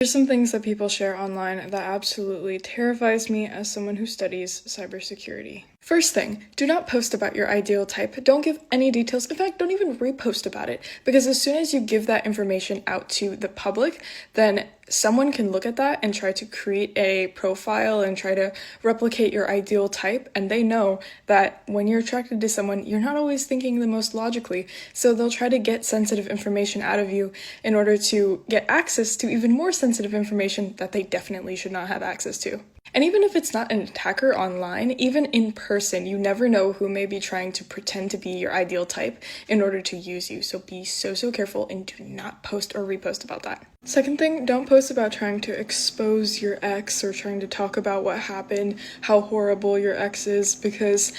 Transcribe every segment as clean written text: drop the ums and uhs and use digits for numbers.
There's some things that people share online that absolutely terrifies me as someone who studies cybersecurity. First thing, do not post about your ideal type. Don't give any details. In fact, don't even repost about it, because as soon as you give that information out to the public, then someone can look at that and try to create a profile and try to replicate your ideal type, and they know that when you're attracted to someone, you're not always thinking the most logically, so they'll try to get sensitive information out of you in order to get access to even more sensitive information that they definitely should not have access to. And even if it's not an attacker online, even in person, you never know who may be trying to pretend to be your ideal type in order to use you. So be so careful and do not post or repost about that. Second thing, don't post about trying to expose your ex or trying to talk about what happened, how horrible your ex is, because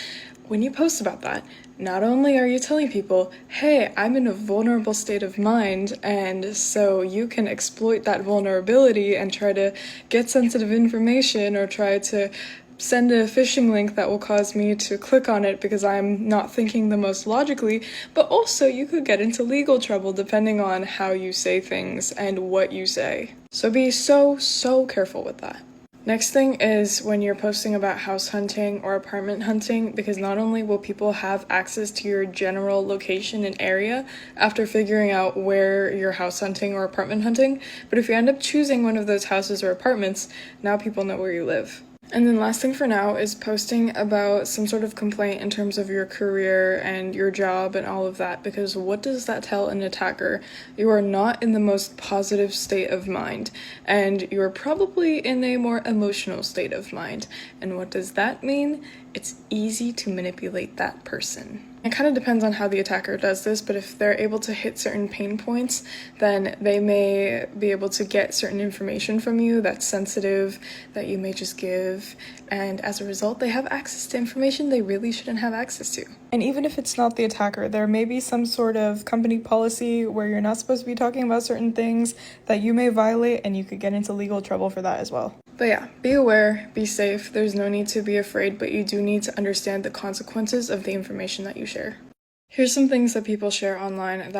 when you post about that, not only are you telling people, hey, I'm in a vulnerable state of mind, and so you can exploit that vulnerability and try to get sensitive information or try to send a phishing link that will cause me to click on it because I'm not thinking the most logically, but also you could get into legal trouble depending on how you say things and what you say. So be so careful with that. Next thing is when you're posting about house hunting or apartment hunting, because not only will people have access to your general location and area after figuring out where you're house hunting or apartment hunting, but if you end up choosing one of those houses or apartments, now people know where you live. And then last thing for now is posting about some sort of complaint in terms of your career and your job and all of that, because what does that tell an attacker? You are not in the most positive state of mind, and you are probably in a more emotional state of mind. And what does that mean? It's easy to manipulate that person. It kind of depends on how the attacker does this, but if they're able to hit certain pain points, then they may be able to get certain information from you that's sensitive, that you may just give, and as a result, they have access to information they really shouldn't have access to. And even if it's not the attacker, there may be some sort of company policy where you're not supposed to be talking about certain things that you may violate, and you could get into legal trouble for that as well. But yeah, be aware, be safe, there's no need to be afraid, but you do need to understand the consequences of the information that you share. Here's some things that people share online that